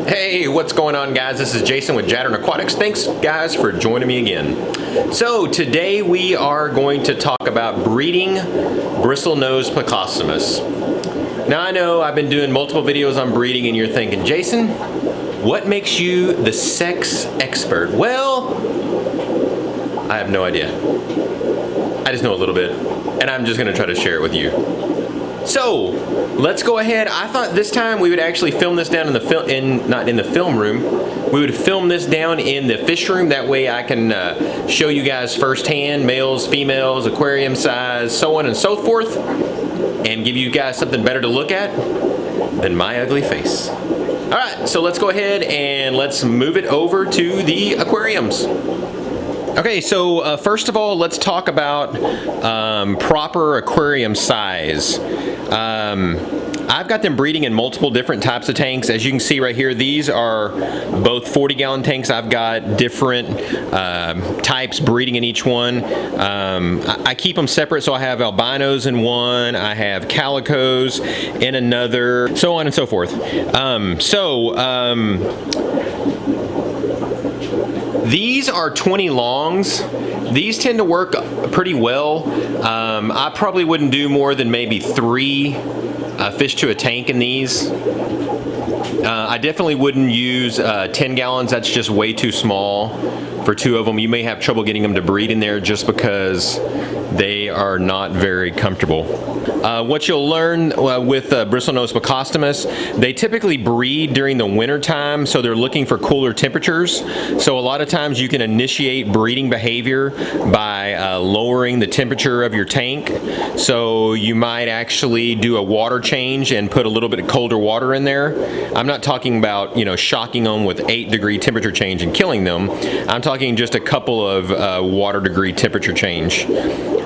Hey, what's going on, guys? This is Jason with Jadren Aquatics. Thanks, guys, for joining me again. So today we are going to talk about breeding Bristlenose Plecostomus. Now I know I've been doing multiple videos on breeding and you're thinking, Jason, what makes you the sex expert? Well, I have no idea. I just know a little bit, and I'm just gonna try to share it with you. So let's go ahead. I thought this time we would actually film this down in the not in the film room. We would film this down in the fish room. That way I can show you guys firsthand, males, females, aquarium size, so on and so forth, and give you guys something better to look at than my ugly face. All right, so let's go ahead and let's move it over to the aquariums. Okay, so first of all, let's talk about proper aquarium size. I've got them breeding in multiple different types of tanks. As you can see right here, these are both 40-gallon tanks. I've got different types breeding in each one. I keep them separate, so I have albinos in one, I have calicos in another, so on and so forth. These are 20 longs. These tend to work pretty well. I probably wouldn't do more than maybe 3 fish to a tank in these. I definitely wouldn't use 10 gallons. That's just way too small for 2 of them. You may have trouble getting them to breed in there just because they are not very comfortable. What you'll learn with Bristlenose Plecostomus, they typically breed during the winter time, so they're looking for cooler temperatures. So a lot of times you can initiate breeding behavior by lowering the temperature of your tank. So you might actually do a water change and put a little bit of colder water in there. I'm not talking about, you know, shocking them with 8-degree temperature change and killing them. I'm talking just a couple of water degree temperature change.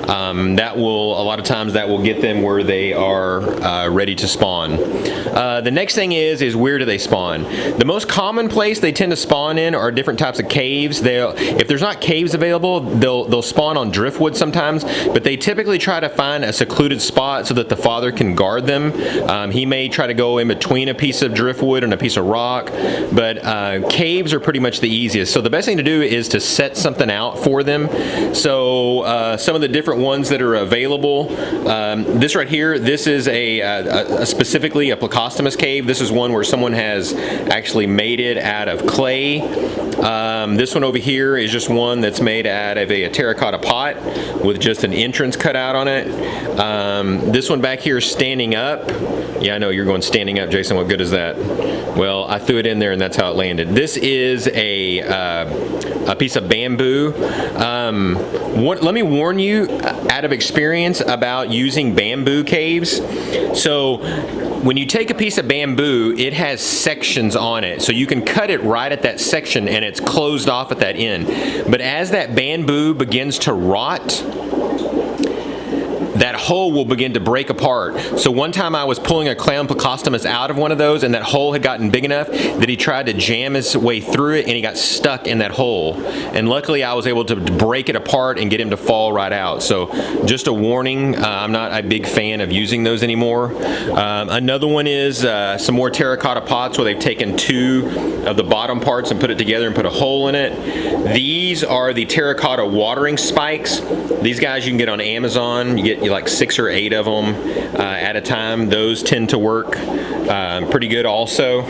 That will, a lot of times that will get them where they are ready to spawn. The next thing is where do they spawn? The most common place they tend to spawn in are different types of caves. If there's not caves available, they'll spawn on driftwood sometimes, but they typically try to find a secluded spot so that the father can guard them. He may try to go in between a piece of driftwood and a piece of rock, but caves are pretty much the easiest. So the best thing to do is to set something out for them. So some of the different ones that are available, this right here, this is specifically a Plecostomus cave. This is one where someone has actually made it out of clay. This one over here is just one that's made out of a terracotta pot with just an entrance cut out on it. This one back here is standing up. Yeah, I know you're going standing up, Jason. What good is that? Well, I threw it in there and that's how it landed. This is a piece of bamboo. Let me warn you out of experience about using bamboo caves. So when you take a piece of bamboo, it has sections on it. So you can cut it right at that section and it's closed off at that end. But as that bamboo begins to rot, that hole will begin to break apart. So one time I was pulling a clown Plecostomus out of one of those and that hole had gotten big enough that he tried to jam his way through it and he got stuck in that hole. And luckily I was able to break it apart and get him to fall right out. So just a warning, I'm not a big fan of using those anymore. Another one is some more terracotta pots where they've taken 2 of the bottom parts and put it together and put a hole in it. These are the terracotta watering spikes. These guys you can get on Amazon. You get like 6 or 8 of them at a time. Those tend to work pretty good also.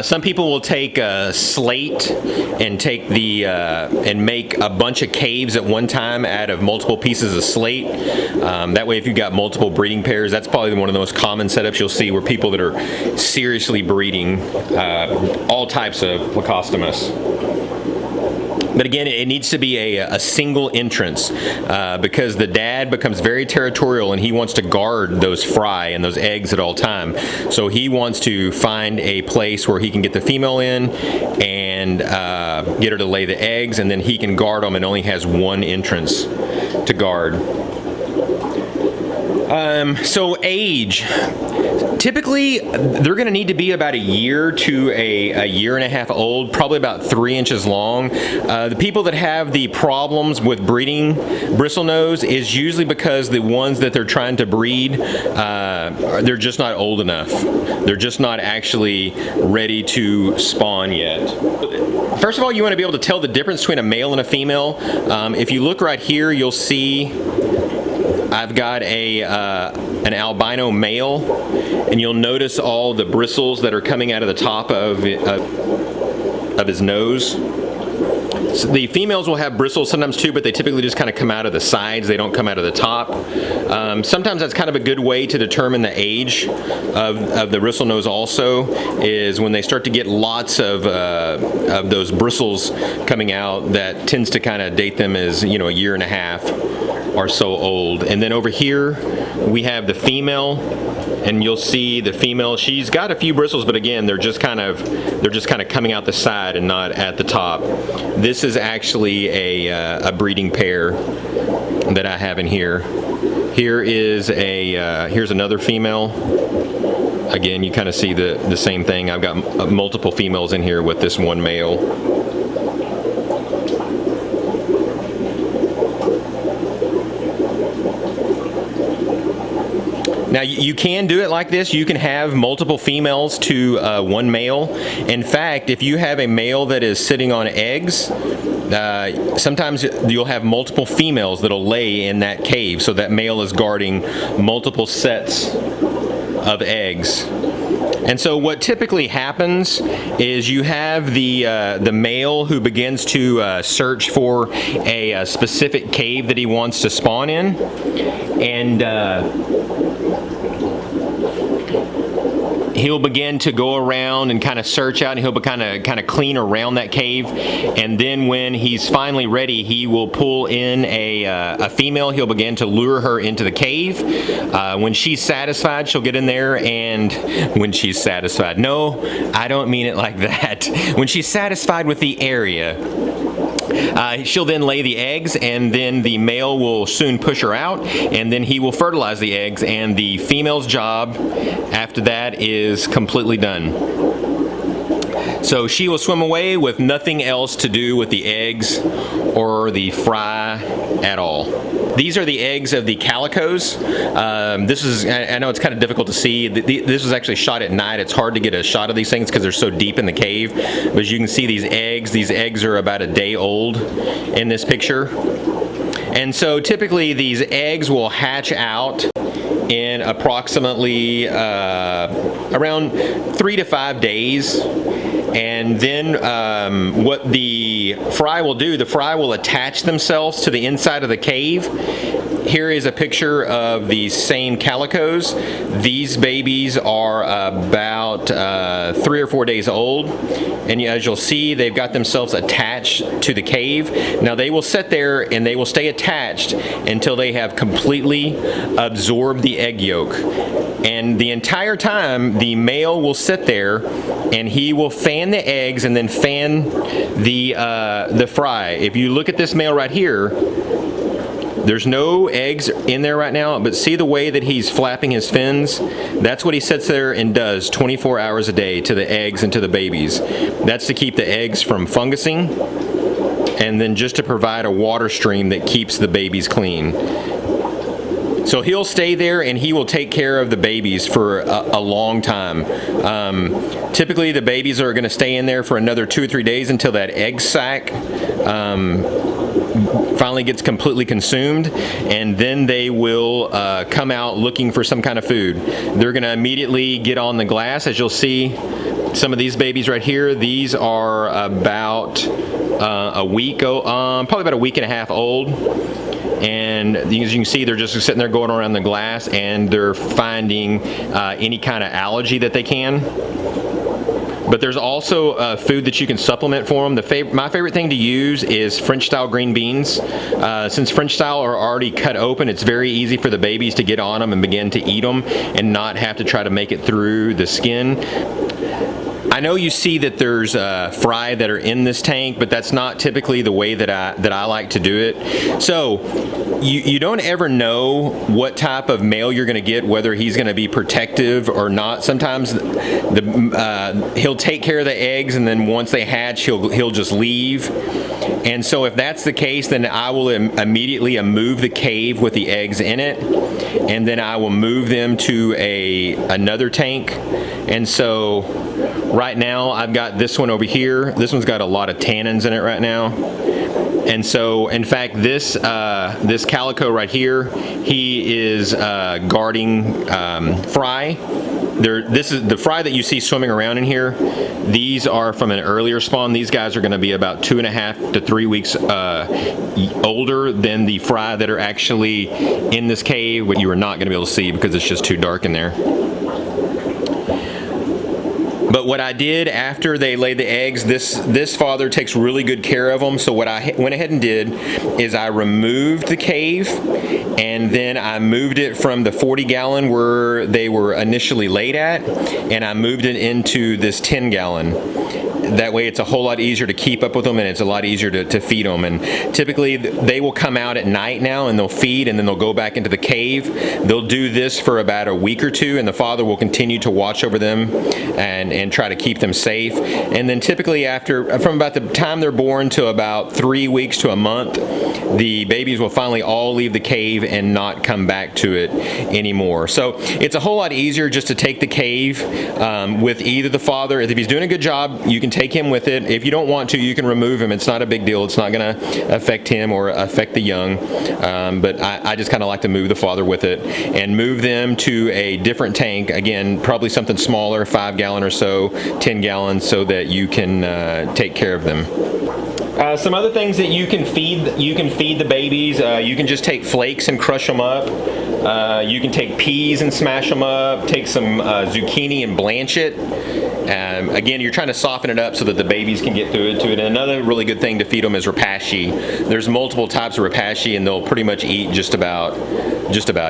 Some people will take a slate and take and make a bunch of caves at one time out of multiple pieces of slate. That way if you've got multiple breeding pairs, that's probably one of the most common setups you'll see where people that are seriously breeding all types of Plecostomus. But again, it needs to be a single entrance because the dad becomes very territorial and he wants to guard those fry and those eggs at all time. So he wants to find a place where he can get the female in and get her to lay the eggs, and then he can guard them and only has one entrance to guard. So age. Typically, they're going to need to be about a year to a year and a half old, probably about 3 inches long. The people that have the problems with breeding bristlenose is usually because the ones that they're trying to breed, they're just not old enough. They're just not actually ready to spawn yet. First of all, you want to be able to tell the difference between a male and a female. If you look right here, you'll see I've got an albino male, and you'll notice all the bristles that are coming out of the top of his nose. So the females will have bristles sometimes too, but they typically just kind of come out of the sides. They don't come out of the top. Sometimes that's kind of a good way to determine the age of the bristlenose also, is when they start to get lots of those bristles coming out. That tends to kind of date them as, you know, a year and a half or so old. And then over here we have the female, and you'll see the female, she's got a few bristles, but again, they're just kind of coming out the side and not at the top. This is actually a breeding pair that I have in here. Here is here's another female. Again, you kind of see the same thing. I've got multiple females in here with this one male. Now, you can do it like this. You can have multiple females to one male. In fact, if you have a male that is sitting on eggs, sometimes you'll have multiple females that'll lay in that cave, so that male is guarding multiple sets of eggs. And so what typically happens is you have the male who begins to search for a specific cave that he wants to spawn in, and he'll begin to go around and kind of search out, and he'll kind of clean around that cave. And then when he's finally ready, he will pull in a female. He'll begin to lure her into the cave. When she's satisfied, she'll get in there, and when she's satisfied, no, I don't mean it like that. When she's satisfied with the area, she'll then lay the eggs, and then the male will soon push her out, and then he will fertilize the eggs, and the female's job after that is completely done. So she will swim away with nothing else to do with the eggs or the fry at all. These are the eggs of the calicos. This is, I know it's kind of difficult to see. This was actually shot at night. It's hard to get a shot of these things because they're so deep in the cave. But as you can see, these eggs are about a day old in this picture. And so typically these eggs will hatch out in approximately around 3 to 5 days. And then what the fry will do, the fry will attach themselves to the inside of the cave. Here is a picture of these same calicos. These babies are about 3 or 4 days old. And as you'll see, they've got themselves attached to the cave. Now they will sit there and they will stay attached until they have completely absorbed the egg yolk. And the entire time, the male will sit there and he will fan the eggs and then fan the fry. If you look at this male right here, there's no eggs in there right now, but see the way that he's flapping his fins? That's what he sits there and does 24 hours a day to the eggs and to the babies. That's to keep the eggs from fungusing, and then just to provide a water stream that keeps the babies clean. So he'll stay there and he will take care of the babies for a long time. Typically the babies are going to stay in there for another 2 or 3 days until that egg sac finally gets completely consumed, and then they will come out looking for some kind of food. They're going to immediately get on the glass. As you'll see, some of these babies right here, these are about a week, probably about a week and a half old. And as you can see, they're just sitting there going around the glass, and they're finding any kind of algae that they can. But there's also food that you can supplement for them. My favorite thing to use is French-style green beans. Since French-style are already cut open, it's very easy for the babies to get on them and begin to eat them and not have to try to make it through the skin. I know you see that there's fry that are in this tank, but that's not typically the way that I like to do it. So you don't ever know what type of male you're going to get, whether he's going to be protective or not. Sometimes he'll take care of the eggs, and then once they hatch, he'll just leave. And so if that's the case, then I will immediately move the cave with the eggs in it, and then I will move them to another tank. And so right now I've got this one over here. This one's got a lot of tannins in it right now. And so, in fact, this calico right here, he is guarding fry. This is the fry that you see swimming around in here. These are from an earlier spawn. These guys are going to be about 2.5 to 3 weeks older than the fry that are actually in this cave, which you are not going to be able to see because it's just too dark in there. But what I did after they laid the eggs, this father takes really good care of them. So what I went ahead and did is I removed the cave, and then I moved it from the 40-gallon where they were initially laid at, and I moved it into this 10-gallon. That way it's a whole lot easier to keep up with them, and it's a lot easier to feed them. And typically they will come out at night now, and they'll feed, and then they'll go back into the cave. They'll do this for about a week or two, and the father will continue to watch over them and try to keep them safe. And then typically from about the time they're born to about 3 weeks to a month, the babies will finally all leave the cave and not come back to it anymore. So it's a whole lot easier just to take the cave with either the father. If he's doing a good job, you can take him with it. If you don't want to, you can remove him. It's not a big deal. It's not going to affect him or affect the young. But I just kind of like to move the father with it and move them to a different tank. Again, probably something smaller, 5-gallon or so, 10 gallons, so that you can take care of them. Some other things that you can feed the babies. You can just take flakes and crush them up. You can take peas and smash them up. Take some zucchini and blanch it. Again, you're trying to soften it up so that the babies can get through it. And another really good thing to feed them is rapashi. There's multiple types of rapashi, and they'll pretty much eat just about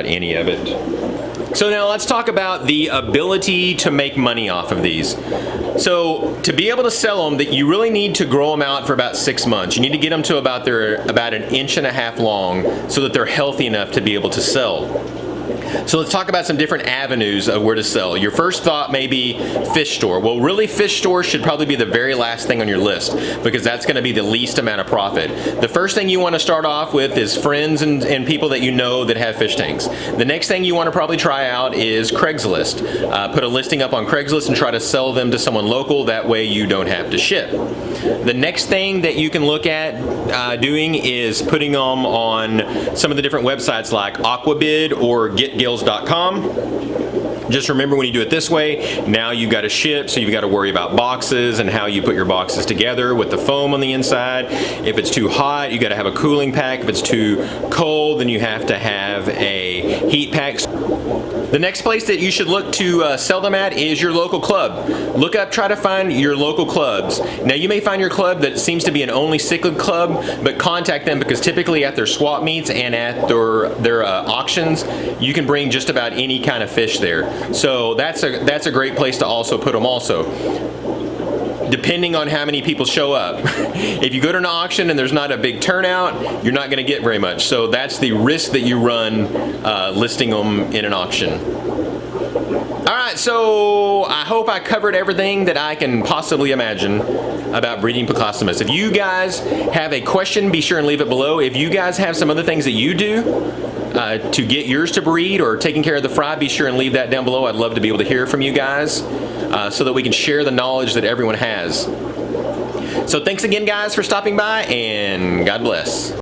any of it. So now let's talk about the ability to make money off of these. So to be able to sell them, you really need to grow them out for about 6 months. You need to get them to about 1.5 inches long so that they're healthy enough to be able to sell. So let's talk about some different avenues of where to sell. Your first thought may be fish store. Well, really, fish store should probably be the very last thing on your list because that's going to be the least amount of profit. The first thing you want to start off with is friends and people that you know that have fish tanks. The next thing you want to probably try out is Craigslist. Put a listing up on Craigslist and try to sell them to someone local. That way you don't have to ship. The next thing that you can look at doing is putting them on some of the different websites like Aquabid or GetGills.com. Just remember, when you do it this way, now you've got to ship, so you've got to worry about boxes and how you put your boxes together with the foam on the inside. If it's too hot, you got to have a cooling pack. If it's too cold, then you have to have a heat pack. The next place that you should look to sell them at is your local club. Try to find your local clubs. Now, you may find your club that seems to be an only cichlid club, but contact them because typically at their swap meets and at their auctions, you can bring just about any kind of fish there. So that's a great place to also put them also. Depending on how many people show up. If you go to an auction and there's not a big turnout, you're not going to get very much. So that's the risk that you run listing them in an auction. Alright, so I hope I covered everything that I can possibly imagine about breeding Plecostomus. If you guys have a question, be sure and leave it below. If you guys have some other things that you do to get yours to breed or taking care of the fry, be sure and leave that down below. I'd love to be able to hear from you guys so that we can share the knowledge that everyone has. So thanks again, guys, for stopping by, and God bless.